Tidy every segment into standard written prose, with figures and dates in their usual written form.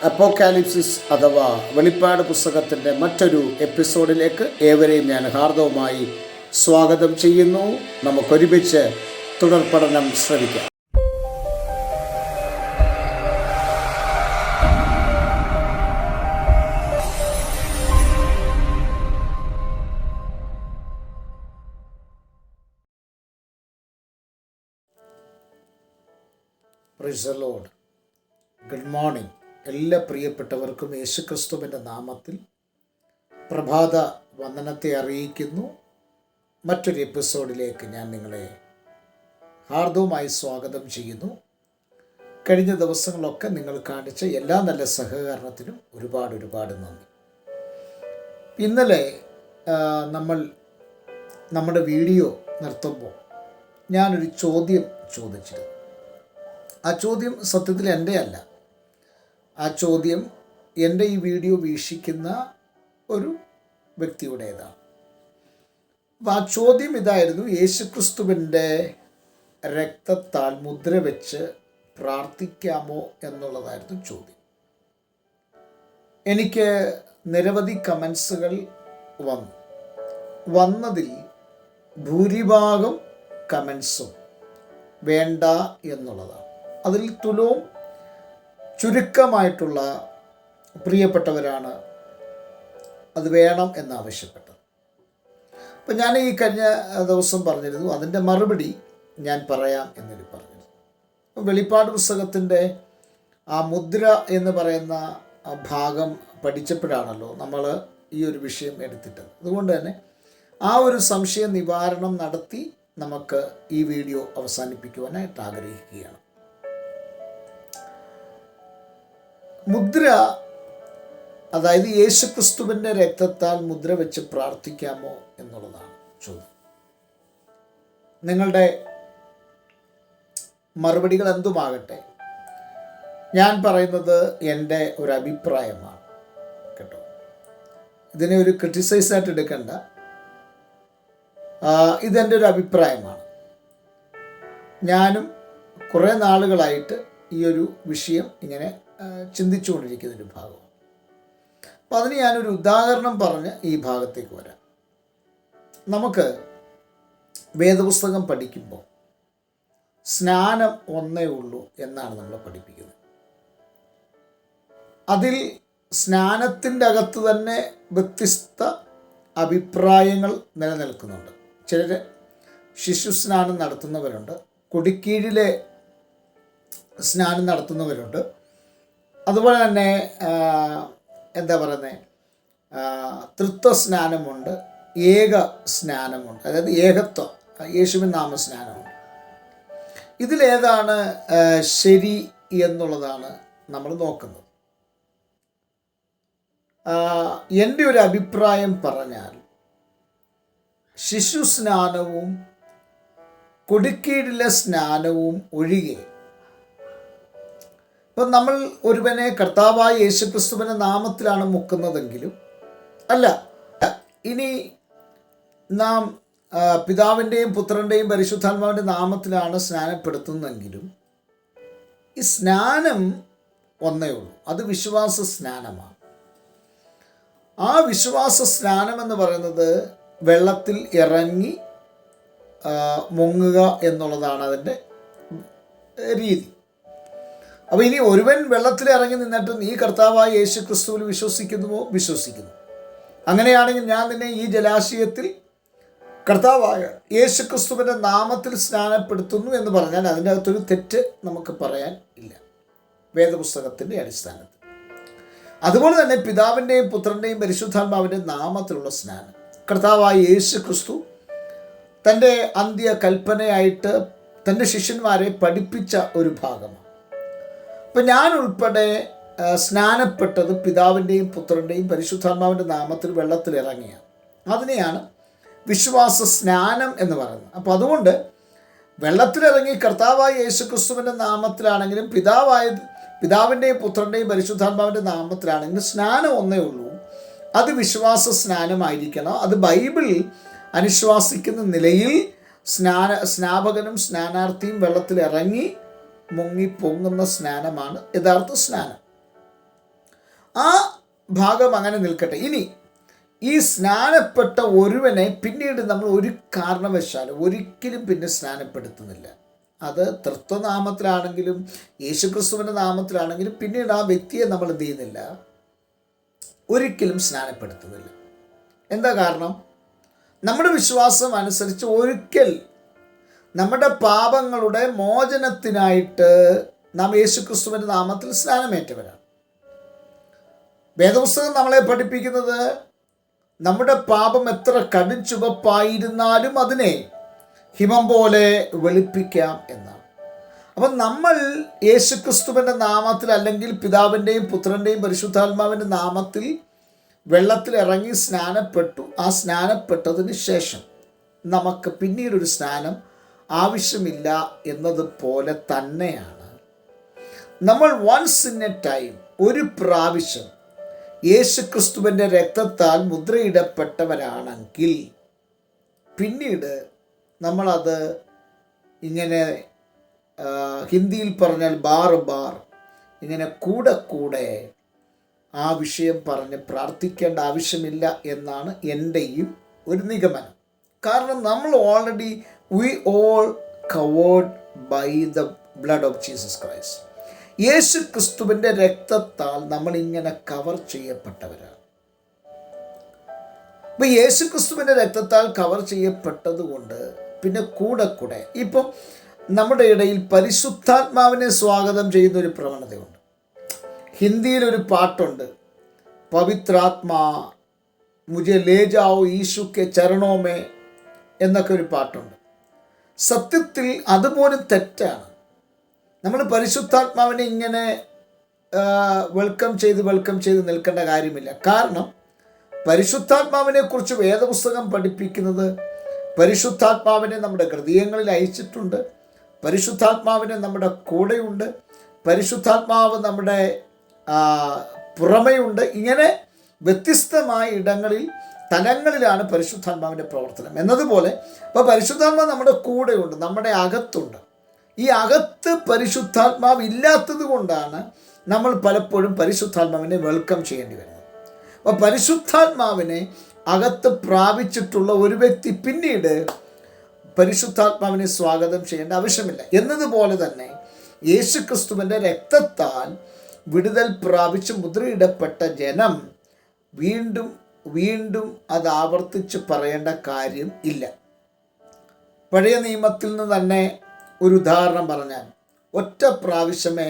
അപ്പോക്കാലിപ്സിസ് അഥവാ വെളിപ്പാട് പുസ്തകത്തിൻ്റെ മറ്റൊരു എപ്പിസോഡിലേക്ക് ഏവരെയും ഞാൻ ഹാർദവമായി സ്വാഗതം ചെയ്യുന്നു. നമുക്കൊരുമിച്ച് തുടർ പഠനം ശ്രമിക്കാം. Praise the Lord. Good morning. എല്ലാ പ്രിയപ്പെട്ടവർക്കും യേശുക്രിസ്തുവിൻ്റെ നാമത്തിൽ പ്രഭാത വന്ദനത്തെ അറിയിക്കുന്നു. മറ്റൊരു എപ്പിസോഡിലേക്ക് ഞാൻ നിങ്ങളെ ഹാർദവുമായി സ്വാഗതം ചെയ്യുന്നു. കഴിഞ്ഞ ദിവസങ്ങളൊക്കെ നിങ്ങൾ കാണിച്ച എല്ലാ നല്ല സഹകരണത്തിനും ഒരുപാട് നന്ദി. ഇന്നലെ നമ്മൾ നമ്മുടെ വീഡിയോ നിർത്തുമ്പോൾ ഞാനൊരു ചോദ്യം ചോദിച്ചിരുന്നു. ആ ചോദ്യം സത്യത്തിൽ എൻ്റെ അല്ല. ആ ചോദ്യം എൻ്റെ ഈ വീഡിയോ വീക്ഷിക്കുന്ന ഒരു വ്യക്തിയുടേതാണ്. അപ്പോൾ ആ ചോദ്യം ഇതായിരുന്നു: യേശുക്രിസ്തുവിൻ്റെ രക്തത്താൽ മുദ്ര വെച്ച് പ്രാർത്ഥിക്കാമോ എന്നുള്ളതായിരുന്നു ചോദ്യം. എനിക്ക് നിരവധി കമൻസുകൾ വന്നതിൽ ഭൂരിഭാഗം കമൻസും വേണ്ട എന്നുള്ളതാണ്. അതിൽ തുലവും ചുരുക്കമായിട്ടുള്ള പ്രിയപ്പെട്ടവരാണ് അത് വേണം എന്നാവശ്യപ്പെട്ടത്. അപ്പം ഞാൻ ഈ കഴിഞ്ഞ ദിവസം പറഞ്ഞിരുന്നു, അതിൻ്റെ മറുപടി ഞാൻ പറയാം എന്നൊരു പറഞ്ഞിരുന്നു. വെളിപ്പാട് പുസ്തകത്തിൻ്റെ ആ മുദ്ര എന്ന് പറയുന്ന ഭാഗം പഠിച്ചപ്പോഴാണല്ലോ നമ്മൾ ഈ ഒരു വിഷയം എടുത്തിട്ടത്. അതുകൊണ്ട് തന്നെ ആ ഒരു സംശയ നിവാരണം നടത്തി നമുക്ക് ഈ വീഡിയോ അവസാനിപ്പിക്കുവാനായിട്ട് ആഗ്രഹിക്കുകയാണ്. മുദ്ര, അതായത് യേശുക്രിസ്തുവിൻ്റെ രക്തത്താൽ മുദ്ര വെച്ച് പ്രാർത്ഥിക്കാമോ എന്നുള്ളതാണ് ചോദ്യം. നിങ്ങളുടെ മറുപടികൾ എന്തുമാകട്ടെ, ഞാൻ പറയുന്നത് എൻ്റെ ഒരു അഭിപ്രായമാണ് കേട്ടോ. ഇതിനെ ഒരു ക്രിറ്റിസൈസായിട്ട് എടുക്കണ്ട. ഇതെൻ്റെ ഒരു അഭിപ്രായമാണ്. ഞാനും കുറേ നാളുകളായിട്ട് ഈ ഒരു വിഷയം ഇങ്ങനെ ചിന്തിച്ചുകൊണ്ടിരിക്കുന്നൊരു ഭാഗമാണ്. അപ്പം അതിന് ഞാനൊരു ഉദാഹരണം പറഞ്ഞ് ഈ ഭാഗത്തേക്ക് വരാം. നമുക്ക് വേദപുസ്തകം പഠിക്കുമ്പോൾ സ്നാനം ഒന്നേ ഉള്ളൂ എന്നാണ് നമ്മൾ പഠിപ്പിക്കുന്നത്. അതിൽ സ്നാനത്തിൻ്റെ അകത്ത് തന്നെ വ്യത്യസ്ത അഭിപ്രായങ്ങൾ നിലനിൽക്കുന്നുണ്ട്. ചിലർ ശിശുസ്നാനം നടത്തുന്നവരുണ്ട്, കൊടിക്കീഴിലെ സ്നാനം നടത്തുന്നവരുണ്ട്, അതുപോലെ തന്നെ എന്താ പറയുന്നത്, തൃത്വ സ്നാനമുണ്ട്, ഏക സ്നാനമുണ്ട്, അതായത് ഏകത്വം, യേശുവിൻ നാമ സ്നാനമുണ്ട്. ഇതിലേതാണ് ശരി എന്നുള്ളതാണ് നമ്മൾ നോക്കുന്നത്. എൻ്റെ ഒരു അഭിപ്രായം പറഞ്ഞാൽ ശിശു സ്നാനവും കൊടിക്കീഴിലെ സ്നാനവും ഒഴികെ, ഇപ്പം നമ്മൾ ഒരുവനെ കർത്താവായ യേശുക്രിസ്തുവിൻ്റെ നാമത്തിലാണ് മുക്കുന്നതെങ്കിലും അല്ല, ഇനി നാം പിതാവിൻ്റെയും പുത്രൻ്റെയും പരിശുദ്ധാത്മാവിൻ്റെ നാമത്തിലാണ് സ്നാനപ്പെടുത്തുന്നതെങ്കിലും ഈ സ്നാനം ഒന്നേ ഉള്ളൂ. അത് വിശ്വാസ സ്നാനമാണ്. ആ വിശ്വാസ സ്നാനം എന്ന് പറയുന്നത് വെള്ളത്തിൽ ഇറങ്ങി മുങ്ങുക എന്നുള്ളതാണ് അതിൻ്റെ രീതി. അപ്പോൾ ഇനി ഒരുവൻ വെള്ളത്തിൽ ഇറങ്ങി നിന്നിട്ട് നീ കർത്താവായ യേശു ക്രിസ്തുവിൽ വിശ്വസിക്കുന്നു, അങ്ങനെയാണെങ്കിൽ ഞാൻ നിന്നെ ഈ ജലാശയത്തിൽ കർത്താവായ യേശു ക്രിസ്തുവിൻ്റെ നാമത്തിൽ സ്നാനപ്പെടുത്തുന്നു എന്ന് പറഞ്ഞാൽ അതിൻ്റെ അകത്തൊരു തെറ്റ് നമുക്ക് പറയാൻ ഇല്ല വേദപുസ്തകത്തിൻ്റെ അടിസ്ഥാനത്തിൽ. അതുപോലെ തന്നെ പിതാവിൻ്റെയും പുത്രൻ്റെയും പരിശുദ്ധാത്മാവിൻ്റെ നാമത്തിലുള്ള സ്നാനം കർത്താവായ യേശു ക്രിസ്തു തൻ്റെ അന്ത്യ കൽപ്പനയായിട്ട് തൻ്റെ ശിഷ്യന്മാരെ പഠിപ്പിച്ച ഒരു ഭാഗമാണ്. അപ്പം ഞാൻ ഉൾപ്പെടെ സ്നാനപ്പെട്ടത് പിതാവിൻ്റെയും പുത്രൻ്റെയും പരിശുദ്ധാത്മാവിൻ്റെ നാമത്തിൽ വെള്ളത്തിൽ ഇറങ്ങിയാണ്. അതിനെയാണ് വിശ്വാസ സ്നാനം എന്ന് പറയുന്നത്. അപ്പോൾ അതുകൊണ്ട് വെള്ളത്തിലിറങ്ങി കർത്താവായ യേശു ക്രിസ്തുവിൻ്റെ നാമത്തിലാണെങ്കിലും പിതാവിൻ്റെയും പുത്രൻ്റെയും പരിശുദ്ധാത്മാവിൻ്റെ നാമത്തിലാണെങ്കിലും സ്നാനം ഒന്നേ ഉള്ളൂ. അത് വിശ്വാസ സ്നാനമായിരിക്കണം. അത് ബൈബിൾ അനുശ്വാസിക്കുന്ന നിലയിൽ സ്നാപകനും സ്നാനാർത്ഥിയും വെള്ളത്തിൽ ഇറങ്ങി മുങ്ങി പൊങ്ങുന്ന സ്നാനമാണ് യഥാർത്ഥ സ്നാനം. ആ ഭാഗം അങ്ങനെ നിൽക്കട്ടെ. ഇനി ഈ സ്നാനപ്പെട്ട ഒരുവനെ പിന്നീട് നമ്മൾ ഒരു കാരണവശാലും ഒരിക്കലും പിന്നെ സ്നാനപ്പെടുത്തുന്നില്ല. അത് തൃത്വനാമത്തിലാണെങ്കിലും യേശുക്രിസ്തുവിൻ്റെ നാമത്തിലാണെങ്കിലും പിന്നീട് ആ വ്യക്തിയെ നമ്മൾ എന്ത് ചെയ്യുന്നില്ല, ഒരിക്കലും സ്നാനപ്പെടുത്തുന്നില്ല. എന്താ കാരണം? നമ്മുടെ വിശ്വാസം അനുസരിച്ച് ഒരിക്കൽ നമ്മുടെ പാപങ്ങളുടെ മോചനത്തിനായിട്ട് നാം യേശുക്രിസ്തുവിൻ്റെ നാമത്തിൽ സ്നാനമേറ്റവരാണ്. വേദപുസ്തകം നമ്മളെ പഠിപ്പിക്കുന്നത് നമ്മുടെ പാപം എത്ര കടുംചുവപ്പായിരുന്നാലും അതിനെ ഹിമം പോലെ വെളുപ്പിക്കാം എന്നാണ്. അപ്പം നമ്മൾ യേശുക്രിസ്തുവിൻ്റെ നാമത്തിൽ അല്ലെങ്കിൽ പിതാവിൻ്റെയും പുത്രൻ്റെയും പരിശുദ്ധാത്മാവിൻ്റെ നാമത്തിൽ വെള്ളത്തിൽ ഇറങ്ങി സ്നാനപ്പെട്ടു. ആ സ്നാനപ്പെട്ടതിന് ശേഷം നമുക്ക് പിന്നീടൊരു സ്നാനം ആവശ്യമില്ല എന്നതുപോലെ തന്നെയാണ് നമ്മൾ വൺസ് ഇൻ എ ടൈം, ഒരു പ്രാവശ്യം യേശുക്രിസ്തുവിൻ്റെ രക്തത്താൽ മുദ്രയിടപ്പെട്ടവരാണെങ്കിൽ പിന്നീട് നമ്മളത് ഇങ്ങനെ ഹിന്ദിയിൽ പറഞ്ഞാൽ ബാർ ബാർ ഇങ്ങനെ കൂടെ കൂടെ ആ വിഷയം പറഞ്ഞ് പ്രാർത്ഥിക്കേണ്ട ആവശ്യമില്ല എന്നാണ് എൻ്റെയും ഒരു നിഗമനം. കാരണം നമ്മൾ already we all covered by the blood of Jesus Christ. യേശു ക്രിസ്തുവിൻ്റെ രക്തത്താൽ നമ്മളിങ്ങനെ കവർ ചെയ്യപ്പെട്ടവരാണ്. അപ്പോൾ യേശു ക്രിസ്തുവിൻ്റെ രക്തത്താൽ കവർ ചെയ്യപ്പെട്ടത് കൊണ്ട് പിന്നെ കൂടെ കൂടെ ഇപ്പം നമ്മുടെ ഇടയിൽ പരിശുദ്ധാത്മാവിനെ സ്വാഗതം ചെയ്യുന്ന ഒരു പ്രവണതയുണ്ട്. ഹിന്ദിയിലൊരു പാട്ടുണ്ട്, പവിത്രാത്മാ മുझे ले जाओ ईशु के चरणों में എന്നൊക്കെ ഒരു പാട്ടുണ്ട്. സത്യത്തിൽ അതുപോലും തെറ്റാണ്. നമ്മൾ പരിശുദ്ധാത്മാവിനെ ഇങ്ങനെ വെൽക്കം ചെയ്ത് നിൽക്കേണ്ട കാര്യമില്ല. കാരണം പരിശുദ്ധാത്മാവിനെ കുറിച്ച് വേദപുസ്തകം പഠിപ്പിക്കുന്നത് പരിശുദ്ധാത്മാവിനെ നമ്മുടെ ഹൃദയങ്ങളിൽ അയച്ചിട്ടുണ്ട്, പരിശുദ്ധാത്മാവിനെ നമ്മുടെ കൂടെയുണ്ട്, പരിശുദ്ധാത്മാവ് നമ്മുടെ പുറമെയുണ്ട്. ഇങ്ങനെ വ്യത്യസ്തമായ ഇടങ്ങളിൽ തലങ്ങളിലാണ് പരിശുദ്ധാത്മാവിൻ്റെ പ്രവർത്തനം എന്നതുപോലെ ഇപ്പോൾ പരിശുദ്ധാത്മാവ് നമ്മുടെ കൂടെയുണ്ട്, നമ്മുടെ അകത്തുണ്ട്. ഈ അകത്ത് പരിശുദ്ധാത്മാവ് ഇല്ലാത്തത് കൊണ്ടാണ് നമ്മൾ പലപ്പോഴും പരിശുദ്ധാത്മാവിനെ വെൽക്കം ചെയ്യേണ്ടി വരുന്നത്. അപ്പോൾ പരിശുദ്ധാത്മാവിനെ അകത്ത് പ്രാപിച്ചിട്ടുള്ള ഒരു വ്യക്തി പിന്നീട് പരിശുദ്ധാത്മാവിനെ സ്വാഗതം ചെയ്യേണ്ട ആവശ്യമില്ല. എന്നതുപോലെ തന്നെ യേശുക്രിസ്തുവിൻ്റെ രക്തത്താൽ വിടുതൽ പ്രാപിച്ച് മുദ്രയിടപ്പെട്ട ജനം വീണ്ടും വീണ്ടും അത് ആവർത്തിച്ച് പറയേണ്ട കാര്യം ഇല്ല. പഴയ നിയമത്തിൽ നിന്ന് തന്നെ ഒരു ഉദാഹരണം പറഞ്ഞാൽ, ഒറ്റ പ്രാവശ്യമേ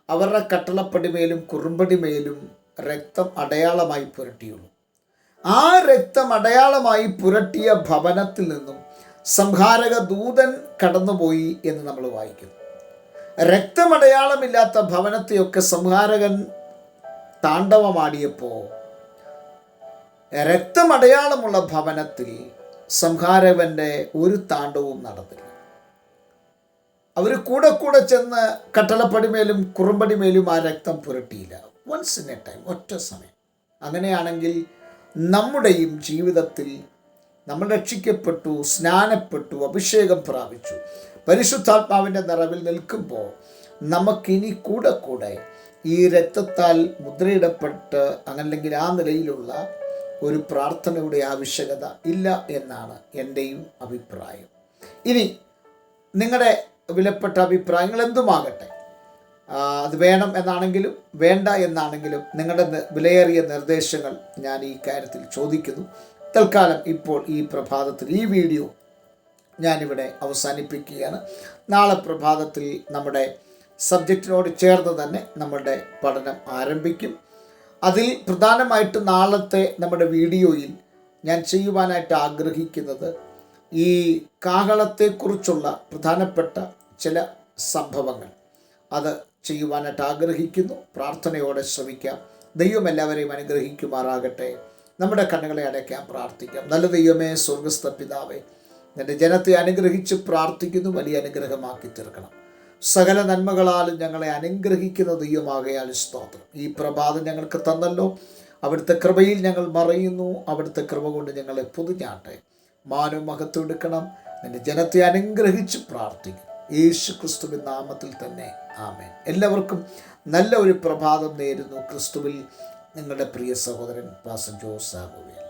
അവരുടെ കട്ടളപ്പടിമേലും കുറുമ്പടിമേലും രക്തം അടയാളമായി പുരട്ടിയുള്ളൂ. ആ രക്തം അടയാളമായി പുരട്ടിയ ഭവനത്തിൽ നിന്നും സംഹാരക ദൂതൻ കടന്നുപോയി എന്ന് നമ്മൾ വായിക്കുന്നു. രക്തമടയാളമില്ലാത്ത ഭവനത്തെയൊക്കെ സംഹാരകൻ താണ്ഡവമാടിയപ്പോൾ രക്തമടയാളമുള്ള ഭവനത്തിൽ സംഹാരകൻ്റെ ഒരു താണ്ഡവവും നടന്നില്ല. അവർ കൂടെ കൂടെ ചെന്ന് കട്ടളപ്പടിമേലും കുറുമ്പടിമേലും ആ രക്തം പുരട്ടിയില്ല. വൺസ് ഇൻ എ ടൈം, ഒറ്റ സമയം. അങ്ങനെയാണെങ്കിൽ നമ്മുടെയും ജീവിതത്തിൽ നമ്മൾ രക്ഷിക്കപ്പെട്ടു, സ്നാനപ്പെട്ടു, അഭിഷേകം പ്രാപിച്ചു, പരിശുദ്ധാത്മാവിൻ്റെ നിറവിൽ നിൽക്കുമ്പോൾ നമുക്കിനി കൂടെ കൂടെ ഈ രക്തത്താൽ മുദ്രയിടപ്പെട്ട് അങ്ങനെങ്കിൽ ആ നിലയിലുള്ള ഒരു പ്രാർത്ഥനയുടെ ആവശ്യകത ഇല്ല എന്നാണ് എൻ്റെയും അഭിപ്രായം. ഇനി നിങ്ങളുടെ വിലപ്പെട്ട അഭിപ്രായങ്ങൾ എന്തുമാകട്ടെ, അത് വേണം എന്നാണെങ്കിലും വേണ്ട എന്നാണെങ്കിലും നിങ്ങളുടെ വിലയേറിയ നിർദ്ദേശങ്ങൾ ഞാൻ ഈ കാര്യത്തിൽ ചോദിക്കുന്നു. തൽക്കാലം ഇപ്പോൾ ഈ പ്രഭാതത്തിൽ ഈ വീഡിയോ ഞാനിവിടെ അവസാനിപ്പിക്കുകയാണ്. നാളെ പ്രഭാതത്തിൽ നമ്മുടെ സബ്ജക്റ്റിനോട് ചേർന്ന് തന്നെ നമ്മളുടെ പഠനം ആരംഭിക്കും. അതിൽ പ്രധാനമായിട്ട് നാളത്തെ നമ്മുടെ വീഡിയോയിൽ ഞാൻ ചെയ്യുവാനായിട്ട് ആഗ്രഹിക്കുന്നത് ഈ കാഹളത്തെക്കുറിച്ചുള്ള പ്രധാനപ്പെട്ട ചില സംഭവങ്ങൾ അത് ചെയ്യുവാനായിട്ട് ആഗ്രഹിക്കുന്നു. പ്രാർത്ഥനയോടെ ശ്രമിക്കാം. ദൈവം എല്ലാവരെയും അനുഗ്രഹിക്കുമാറാകട്ടെ. നമ്മുടെ കണ്ണുകളെ അടയ്ക്കാൻ പ്രാർത്ഥിക്കാം. നല്ല ദൈവമേ, സ്വർഗസ്ഥ പിതാവേ, നിൻ്റെ ജനത്തെ അനുഗ്രഹിച്ച് പ്രാർത്ഥിക്കുന്നു. വലിയ അനുഗ്രഹമാക്കി തീർക്കണം. സകല നന്മകളാലും ഞങ്ങളെ അനുഗ്രഹിക്കുന്ന ദൈവമാകയാൽ സ്തോത്രം. ഈ പ്രഭാതം ഞങ്ങൾക്ക് തന്നല്ലോ, അവിടുത്തെ കൃപയിൽ ഞങ്ങൾ മറയുന്നു. അവിടുത്തെ കൃപ കൊണ്ട് ഞങ്ങളെ പൊതിഞ്ഞാട്ടെ. മാനവും മഹത്വം എടുക്കണം. നിൻ്റെ ജനത്തെ അനുഗ്രഹിച്ച് പ്രാർത്ഥിക്കും. യേശു ക്രിസ്തുവിൻ നാമത്തിൽ തന്നെ ആമേൻ. എല്ലാവർക്കും നല്ല ഒരു പ്രഭാതം നേരുന്നു. ക്രിസ്തുവിൽ നിങ്ങളുടെ പ്രിയ സഹോദരൻ പാസ്റ്റർ ജോസ് സാമുവേൽ.